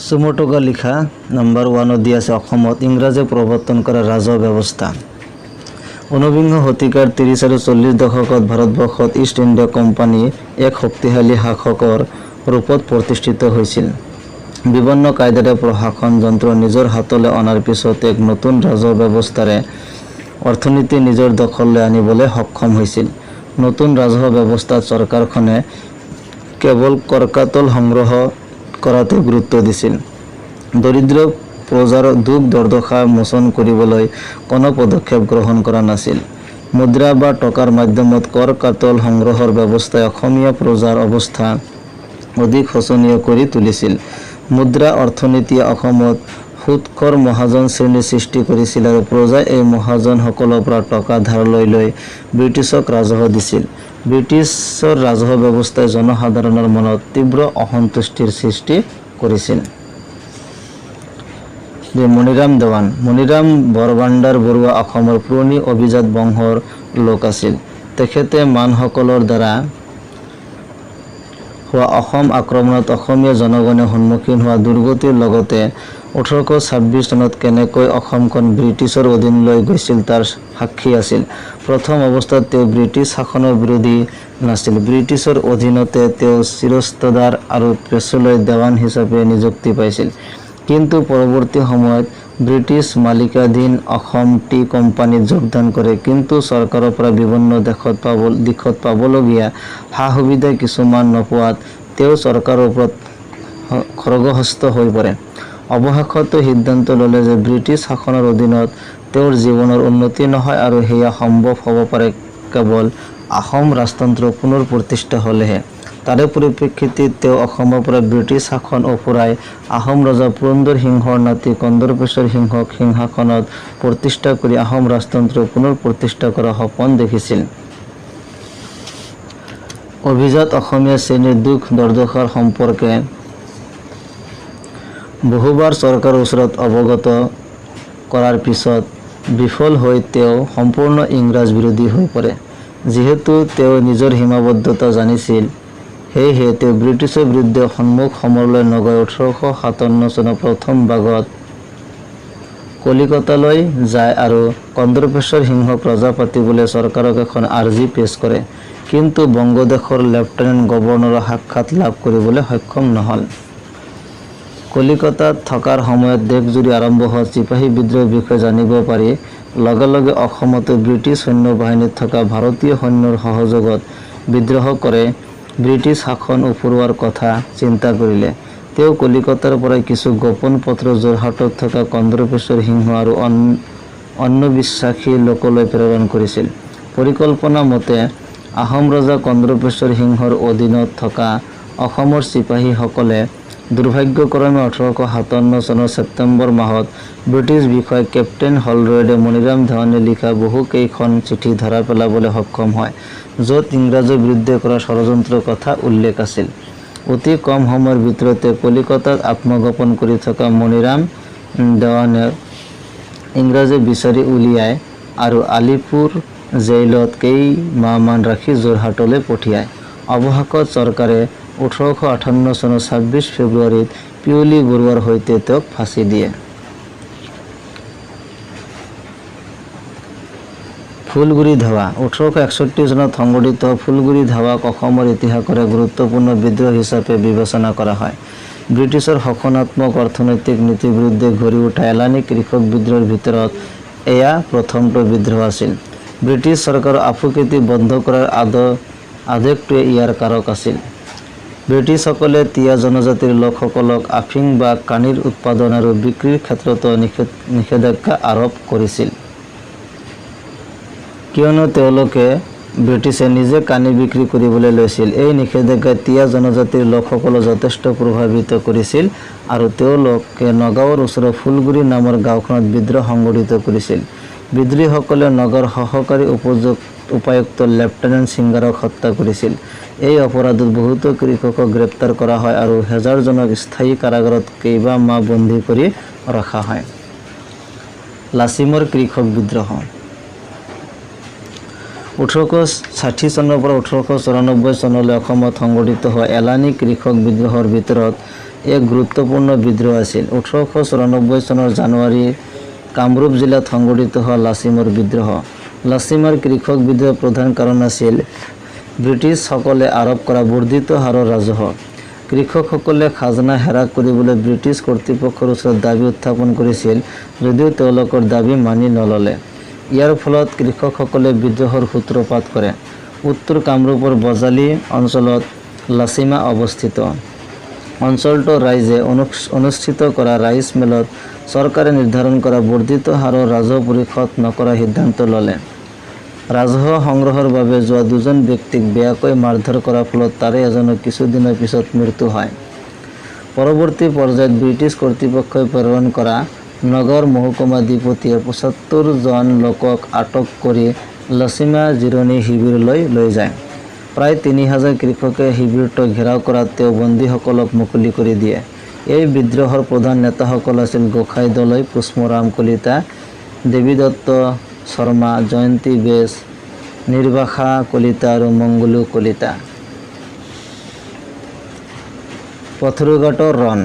সুমটকা লিখা নাম্বাৰ 1 দি আছে অসমত ইংৰাজে প্ৰৱৰ্তন কৰা ৰাজহ ব্যৱস্থা। ঊনবিংশ শতিকাৰ 30 আৰু 40 দশকত ভাৰতবৰ্ষত ইষ্ট ইণ্ডিয়া কোম্পানী এক শক্তিশালী শাসকৰ ৰূপত প্ৰতিষ্ঠিত হৈছিল। বিভিন্ন কায়দাৰে প্ৰশাসন যন্ত্ৰ নিজৰ হাতলৈ অনাৰ পিছত এক নতুন ৰাজহ ব্যৱস্থাৰে অৰ্থনীতি নিজৰ দখললৈ আনিবলৈ সক্ষম হৈছিল। নতুন ৰাজহ ব্যৱস্থাত চৰকাৰখনে কেৱল কৰকাতল সংগ্ৰহ কৰাতে গুৰুত্ব দিছিল। দৰিদ্ৰ প্ৰজাৰ দুখ দুৰ্দশা মোচন কৰিবলৈ কোনো পদক্ষেপ গ্ৰহণ কৰা নাছিল। মুদ্ৰা বা টকাৰ মাধ্যমত কৰ কাতল সংগ্ৰহৰ ব্যৱস্থাই অসমীয়া প্ৰজাৰ অৱস্থা অধিক শোচনীয় কৰি তুলিছিল। মুদ্ৰা অৰ্থনীতিয়ে অসমত সুদখোৰ মহাজন শ্ৰেণীৰ সৃষ্টি কৰিছিল আৰু প্ৰজাই এই মহাজনসকলৰ পৰা টকা ধাৰ লৈ ব্ৰিটিছক ৰাজহ দিছিল। ব্ৰিটিছৰ ৰাজহ ব্যৱস্থাই জনসাধাৰণৰ মনত তীব্ৰ অসন্তুষ্টিৰ সৃষ্টি কৰিছিল। মণিৰাম দেৱান। মণিৰাম বৰভাণ্ডাৰ বৰুৱা অসমৰ পুৰণি অভিজাত বংশৰ লোক আছিল। তেখেতে মানসকলৰ দ্বাৰা হোৱা অসম আক্ৰমণত অসমীয়া জনগণে সন্মুখীন হোৱা দুৰ্গতিৰ লগতে 1826 চনত কেনেকৈ অসমখন ব্ৰিটিছৰ অধীনলৈ গৈছিল তাৰ সাক্ষী আছিল। প্ৰথম অৱস্থাত তেওঁ ব্ৰিটিছ শাসনৰ বিৰোধী নাছিল। ব্ৰিটিছৰ অধীনতে তেওঁ চিৰস্তাদাৰ আৰু পেছলৈ দেৱান হিচাপে নিযুক্তি পাইছিল। কিন্তু পৰৱৰ্তী সময়ত ব্ৰিটিছ মালিকাধীন অসম টি কোম্পানীত যোগদান কৰে। কিন্তু চৰকাৰৰ পৰা বিভিন্ন দিশত পাবলগীয়া সা-সুবিধা কিছুমান নোপোৱাত তেওঁ চৰকাৰৰ ওপৰত খড়গহস্ত হৈ পৰে। অৱশেষত সিদ্ধান্ত ল'লে যে ব্ৰিটিছ শাসনৰ অধীনত তেওঁৰ জীৱনৰ উন্নতি নহয় আৰু সেয়া সম্ভৱ হ'ব পাৰে কেৱল আহোম ৰাজতন্ত্ৰ পুনৰ প্ৰতিষ্ঠা হ'লেহে। তাৰে পৰিপ্ৰেক্ষিতত তেওঁ অসমৰ পৰা ব্ৰিটিছ শাসন অফুৰাই আহোম ৰজা পুৰন্দৰ সিংহৰ নাতি কন্দৰ্পেশ্বৰ সিংহক সিংহাসনত প্ৰতিষ্ঠা কৰি আহোম ৰাজতন্ত্ৰ পুনৰ প্ৰতিষ্ঠা কৰাৰ সপোন দেখিছিল। অভিজাত অসমীয়া শ্ৰেণীৰ দুখ দুৰ্দশাৰ সম্পৰ্কে বহুবাৰ চৰকাৰৰ ওচৰত অৱগত কৰাৰ পিছত বিফল হৈ তেওঁ সম্পূৰ্ণ ইংৰাজ বিৰোধী হৈ পৰে। যিহেতু তেওঁ নিজৰ সীমাবদ্ধতা জানিছিল, সেয়েহে তেওঁ ব্ৰিটিছৰ বিৰুদ্ধে সন্মুখ সমৰলৈ নগৈ 1857 চনৰ প্ৰথম ভাগত কলিকতালৈ যায় আৰু কন্দৰ্পেশ্বৰ সিংহক ৰজা পাতিবলৈ চৰকাৰক এখন আৰ্জি পেছ কৰে। কিন্তু বংগদেশৰ লেফটেনেণ্ট গভৰ্ণৰৰ সাক্ষাৎ লাভ কৰিবলৈ সক্ষম নহ'ল। কলিকতাত থকাৰ সময়ত দেশজুৰি আৰম্ভ হোৱা চিপাহী বিদ্ৰোহৰ বিষয়ে জানিব পাৰি লগে লগে অসমতো ব্ৰিটিছ সৈন্য বাহিনীত থকা ভাৰতীয় সৈন্যৰ সহযোগত বিদ্ৰোহ কৰে ব্ৰিটিছ শাসন উফুৰোৱাৰ কথা চিন্তা কৰিলে। তেওঁ কলিকতাৰ পৰাই কিছু গোপন পত্ৰ যোৰহাটত থকা কন্দৰ্পেশ্বৰ সিংহ আৰু অন্য বিশ্বাসী লোকলৈ প্ৰেৰণ কৰিছিল। পৰিকল্পনা মতে আহোম ৰজা কন্দৰ্পেশ্বৰ সিংহৰ অধীনত থকা অসমৰ চিপাহীসকলে দুৰ্ভাগ্যক্ৰমে 1857 চনৰ ছেপ্টেম্বৰ মাহত ব্ৰিটিছ বিষয়া কেপ্টেইন হলৰডে মণিৰাম দেৱানে লিখা বহুকেইখন চিঠি ধৰা পেলাবলৈ সক্ষম হয়, য'ত ইংৰাজৰ বিৰুদ্ধে কৰা ষড়যন্ত্ৰৰ কথা উল্লেখ আছিল। অতি কম সময়ৰ ভিতৰতে কলিকতাত আত্মগোপন কৰি থকা মণিৰাম দেৱানক ইংৰাজে বিচাৰি উলিয়ায় আৰু আলিপুৰ জেইলত কেইমাহমান ৰাখি যোৰহাটলৈ পঠিয়ায়। অৱশেষত চৰকাৰে 1858 চনৰ 26 ফেব্ৰুৱাৰীত পিয়লি বৰুৱাৰ সৈতে তেওঁক ফাঁচি দিয়ে। ফুলগুৰি ধাৱা। 1861 চনত সংঘটিত ফুলগুৰি ধাৱাক অসমৰ ইতিহাসৰ এক গুৰুত্বপূৰ্ণ বিদ্ৰোহ হিচাপে বিবেচনা কৰা হয়। ব্ৰিটিছৰ শোষণাত্মক অৰ্থনৈতিক নীতিৰ বিৰুদ্ধে গঢ়ি উঠা এলানি কৃষক বিদ্ৰোহৰ ভিতৰত এয়া প্ৰথমটো বিদ্ৰোহ আছিল। ব্ৰিটিছ চৰকাৰৰ আফুখেতি বন্ধ কৰাৰ আদেশটোৱে ইয়াৰ কাৰক আছিল। ব্ৰিটিছসকলে তিৱা জনজাতিৰ লোকসকলক আফিং বা কানিৰ উৎপাদন আৰু বিক্ৰীৰ ক্ষেত্ৰতো নিষেধাজ্ঞা আৰোপ কৰিছিল। কিয়নো তেওঁলোকে ব্ৰিটিছে নিজে কানি বিক্ৰী কৰিবলৈ লৈছিল। এই নিষেধাজ্ঞাই তিৱা জনজাতিৰ লোকসকলক যথেষ্ট প্ৰভাৱিত কৰিছিল আৰু তেওঁলোকে নগাঁৱৰ ওচৰৰ ফুলগুৰি নামৰ গাঁওখনত বিদ্ৰোহ সংগঠিত কৰিছিল। বিদ্ৰোহীসকলে নগাঁৱৰ সহকাৰী উপায়ুক্ত লেফটেনেণ্ট সিংগাৰক হত্যা কৰিছিল। এই অপৰাধত বহুতো কৃষকক গ্ৰেপ্তাৰ কৰা হয় আৰু হেজাৰজনক স্থায়ী কাৰাগাৰত কেইবামাহ বন্দী কৰি ৰখা হয়। লাচিমৰ কৃষক বিদ্ৰোহ। 1860 চনৰ পৰা 1894 চনলৈ অসমত সংঘটিত হোৱা এলানি কৃষক বিদ্ৰোহৰ ভিতৰত এক গুৰুত্বপূৰ্ণ বিদ্ৰোহ আছিল। 1894 চনৰ জানুৱাৰীত কামৰূপ জিলাত সংঘটিত হোৱা লাচিমৰ বিদ্ৰোহ। লাচিমৰ কৃষক বিদ্ৰোহৰ প্ৰধান কাৰণ আছিল ব্ৰিটিছসকলে আৰোপ কৰা বৰ্ধিত হাৰৰ ৰাজহ। কৃষকসকলে খাজনা হেৰাস কৰিবলৈ ব্ৰিটিছ কৰ্তৃপক্ষৰ ওচৰত দাবী উত্থাপন কৰিছিল যদিও তেওঁলোকৰ দাবী মানি নললে। ইয়াৰ ফলত কৃষকসকলে বিদ্ৰোহৰ সূত্ৰপাত কৰে। উত্তৰ কামৰূপৰ বজালী অঞ্চলত লাচিমা অৱস্থিত। অঞ্চলটোৰ ৰাইজে অনুষ্ঠিত কৰা ৰাইচ মিলত চৰকাৰে নিৰ্ধাৰণ কৰা বৰ্ধিত হাৰৰ ৰাজহ পৰিশোধ নকৰাৰ সিদ্ধান্ত ল'লে। ৰাজহ সংগ্ৰহৰ বাবে যোৱা দুজন ব্যক্তিক বেয়াকৈ মাৰধৰ কৰাৰ ফলত তাৰে এজনৰ কিছুদিনৰ পিছত মৃত্যু হয়। পৰৱৰ্তী পৰ্যায়ত ব্ৰিটিছ কৰ্তৃপক্ষই প্ৰেৰণ কৰা নগৰ মহকুমা ডিপুটিয়ে ৭৫ জন লোকক আটক কৰি লাচিমা জিৰণি শিবিৰলৈ লৈ যায়। প্ৰায় ৩,০০০ কৃষকে শিবিৰটো ঘেৰাও কৰাত তেওঁ বন্দীসকলক মুকলি কৰি দিয়ে। এই বিদ্ৰোহৰ প্ৰধান নেতাসকল আছিল গোসাঁই দলৈ, পুষ্পৰাম কলিতা, দেৱীদত্ত শৰ্মা, জয়ন্তী বেজ, নিৰ্বাসা কলিতা আৰু মংগলু কলিতা। পথৰুঘাটৰ ৰণ।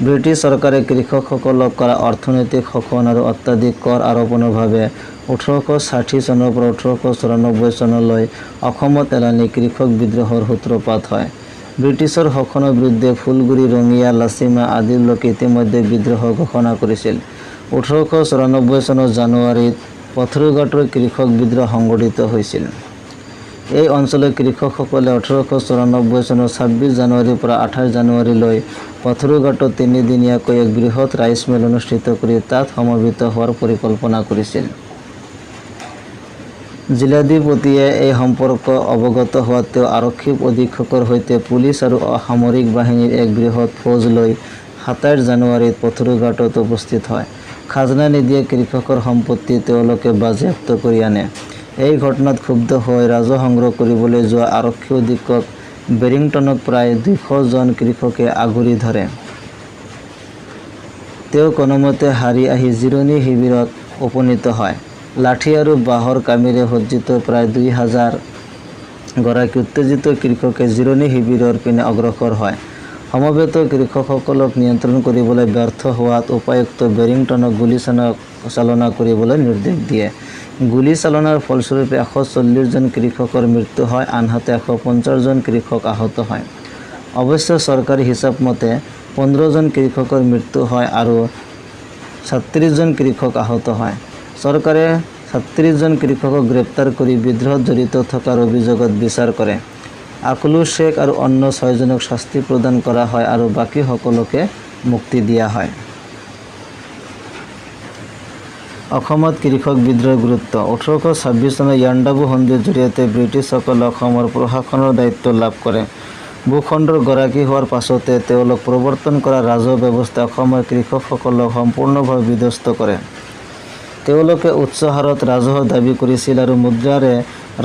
ব্ৰিটিছ চৰকাৰে কৃষকসকলক কৰা অৰ্থনৈতিক শোষণ আৰু অত্যাধিক কৰ আৰোপণৰ বাবে 1860 চনৰ পৰা 1894 চনলৈ অসমত এলানি কৃষক বিদ্ৰোহৰ সূত্ৰপাত হয়। ব্ৰিটিছৰ শোষণৰ বিৰুদ্ধে ফুলগুৰি, ৰঙিয়া, লাচিমা আদিৰ লোকে ইতিমধ্যে বিদ্ৰোহ ঘোষণা কৰিছিল। 1894 চনৰ জানুৱাৰীত পথৰুঘাটৰ কৃষক বিদ্ৰোহ সংঘটিত হৈছিল। এই অঞ্চলৰ কৃষকসকলে 1894 চনৰ 26 জানুৱাৰীৰ পৰা 28 জানুৱাৰীলৈ পথৰুঘাটত 3 দিনীয়াকৈ এক বৃহৎ ৰাইচ মিল অনুষ্ঠিত কৰি তাত সমবেত হোৱাৰ পৰিকল্পনা কৰিছিল। জিলাধিপতিয়ে এই সম্পৰ্ক অৱগত হোৱাত তেওঁ আৰক্ষী অধীক্ষকৰ সৈতে পুলিচ আৰু সামৰিক বাহিনীৰ এক বৃহৎ ফৌজ লৈ 27 জানুৱাৰীত পথৰুঘাটত উপস্থিত হয়। খাজনা নিদিয়া কৃষকৰ সম্পত্তি তেওঁলোকে বাজেয়াপ্ত কৰি আনে। এই ঘটনাত ক্ষুব্ধ হৈ ৰাজহ সংগ্ৰহ কৰিবলৈ যোৱা আৰক্ষী অধীক্ষক বেৰিংটনক প্ৰায় 200 জন কৃষকে আগুৰি ধৰে। তেওঁ কোনোমতে হাৰি আহি জিৰণি শিবিৰত উপনীত হয়। লাঠি আৰু বাঁহৰ কামিৰে সজ্জিত প্ৰায় 2000 গৰাকী উত্তেজিত কৃষকে জিৰণি শিবিৰৰ পিনে অগ্ৰসৰ হয়। সমবেত কৃষকসকলক নিয়ন্ত্ৰণ কৰিবলৈ ব্যৰ্থ হোৱাত উপায়ুক্ত বেৰিংটনক গুলীচালনা কৰিবলৈ নিৰ্দেশ দিয়ে। গুলীচালনাৰ ফলস্বৰূপে 140 জন কৃষকৰ মৃত্যু হয়, আনহাতে 150 জন কৃষক আহত হয়। অৱশ্যে চৰকাৰী হিচাপ মতে 15 জন কৃষকৰ মৃত্যু হয় আৰু 36 জন কৃষক আহত হয়। চৰকাৰে 36 জন কৃষকক গ্ৰেপ্তাৰ কৰি বিদ্ৰোহত জড়িত থকাৰ অভিযোগত বিচাৰ কৰে। আকলু শ্বেখ আৰু অন্য 6 জনক শাস্তি প্ৰদান কৰা হয় আৰু বাকী সকলোকে মুক্তি দিয়া হয়। অসমত কৃষক বিদ্ৰোহৰ গুৰুত্ব। 1826 চনৰ ইয়াণ্ডাবু সন্ধিৰ জৰিয়তে ব্ৰিটিছসকলে অসমৰ প্ৰশাসনৰ দায়িত্ব লাভ কৰে। ভূখণ্ডৰ গৰাকী হোৱাৰ পাছতে তেওঁলোক প্ৰৱৰ্তন কৰা ৰাজহ ব্যৱস্থাই অসমৰ কৃষকসকলক সম্পূৰ্ণভাৱে বিধ্বস্ত কৰে। তেওঁলোকে উচ্চ হাৰত ৰাজহ দাবী কৰিছিল আৰু মুদ্ৰাৰে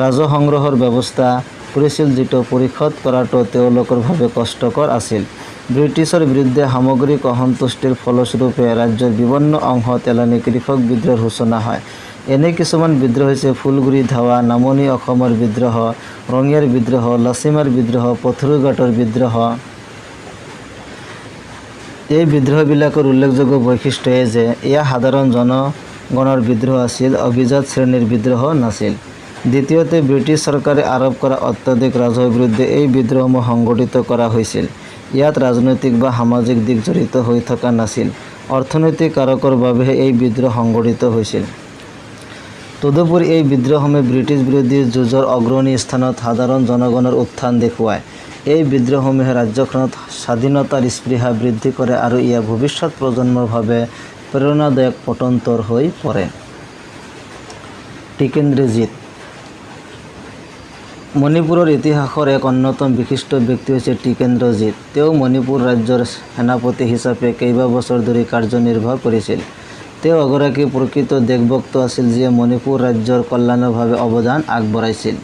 ৰাজহ সংগ্ৰহৰ ব্যৱস্থা কৰিছিল, যিটো পৰিশোধ কৰাটো তেওঁলোকৰ বাবে কষ্টকৰ আছিল। ব্ৰিটিছৰ বিৰুদ্ধে সামগ্ৰিক অসন্তুষ্টিৰ ফলস্বৰূপে ৰাজ্যৰ বিভিন্ন অংশত এলানি কৃষক বিদ্ৰোহৰ সূচনা হয়। এনে কিছুমান বিদ্ৰোহ হৈছে ফুলগুৰি ধাৱা, নামনি অসমৰ বিদ্ৰোহ, ৰঙিয়াৰ বিদ্ৰোহ, লাচিমাৰ বিদ্ৰোহ, পথৰুঘাটৰ বিদ্ৰোহ। এই বিদ্ৰোহবিলাকৰ উল্লেখযোগ্য বৈশিষ্ট্য এয়ে যে এয়া সাধাৰণ জনগণৰ বিদ্ৰোহ আছিল, অভিজাত শ্ৰেণীৰ বিদ্ৰোহ নাছিল। দ্বিতীয়তে, ব্ৰিটিছ চৰকাৰে আৰোপ কৰা অত্যাধিক ৰাজহৰ বিৰুদ্ধে এই বিদ্ৰোহসমূহ সংগঠিত কৰা হৈছিল। ইয়াত ৰাজনৈতিক বা সামাজিক দিশ জড়িত হৈ থকা নাছিল। অৰ্থনৈতিক কাৰকৰ বাবেহে এই বিদ্ৰোহ সংগঠিত হৈছিল। তদুপৰি এই বিদ্ৰোহসমূহে ব্ৰিটিছ বিৰোধী যুঁজৰ অগ্ৰণী স্থানত সাধাৰণ জনগণৰ উত্থান দেখুৱায়। এই বিদ্ৰোহসমূহে ৰাজ্যখনত স্বাধীনতাৰ স্পৃহা বৃদ্ধি কৰে আৰু ইয়া ভৱিষ্যত প্ৰজন্মৰ বাবে প্ৰেৰণাদায়ক পটন্তৰ হৈ পৰে। টিকেন্দ্ৰজিৎ। মণিপুৰৰ ইতিহাসৰ এক অন্যতম বিশিষ্ট ব্যক্তি হৈছে টিকেন্দ্ৰজিৎ। তেওঁ মণিপুৰ ৰাজ্যৰ সেনাপতি হিচাপে কেইবাবছৰ ধৰি কাৰ্যনিৰ্বাহ কৰিছিল। তেওঁ এগৰাকী প্ৰকৃত দেশভক্ত আছিল, যিয়ে মণিপুৰ ৰাজ্যৰ কল্যাণৰ বাবে অৱদান আগবঢ়াইছিল।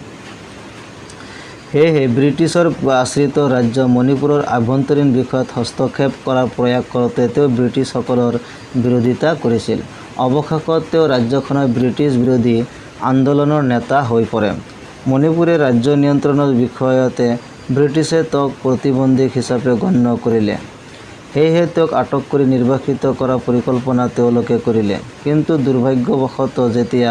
সেয়েহে ব্ৰিটিছৰ আশ্ৰিত ৰাজ্য মণিপুৰৰ আভ্যন্তৰীণ বিষয়ত হস্তক্ষেপ কৰাৰ প্ৰয়াস কৰোঁতে তেওঁ ব্ৰিটিছসকলৰ বিৰোধিতা কৰিছিল। অৱশেষত তেওঁ ৰাজ্যখনৰ ব্ৰিটিছ বিৰোধী আন্দোলনৰ নেতা হৈ পৰে। মণিপুৰে ৰাজ্য নিয়ন্ত্ৰণৰ বিষয়তে ব্ৰিটিছে তেওঁক প্ৰতিবন্ধী হিচাপে গণ্য কৰিলে। সেয়েহে তেওঁক আটক কৰি নিৰ্বাসিত কৰাৰ পৰিকল্পনা তেওঁলোকে কৰিলে। কিন্তু দুৰ্ভাগ্যবশতঃ যেতিয়া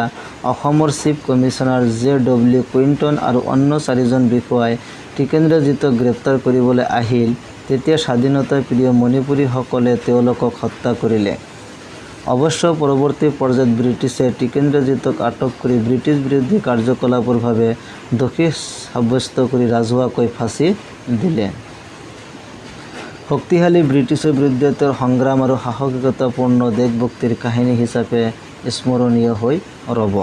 অসমৰ চিফ কমিছনাৰ JW কুইণ্টন আৰু অন্য 4জন বিষয়াই টিকেন্দ্ৰজিতক গ্ৰেপ্তাৰ কৰিবলৈ আহিল, তেতিয়া স্বাধীনতা প্ৰিয় মণিপুৰীসকলে তেওঁলোকক হত্যা কৰিলে। অৱশ্য পৰৱৰ্তী পৰ্যায়ত ব্ৰিটিছে টিকেন্দ্ৰজিতক আটক কৰি ব্ৰিটিছ বিৰোধী কাৰ্যকলাপৰ বাবে দোষী সাব্যস্ত কৰি ৰাজহুৱাকৈ ফাঁচি দিলে। শক্তিশালী ব্ৰিটিছৰ বিৰুদ্ধে তেওঁৰ সংগ্ৰাম আৰু সাহসিকতাপূৰ্ণ দেশভক্তিৰ কাহিনী হিচাপে স্মৰণীয় হৈ ৰ'ব।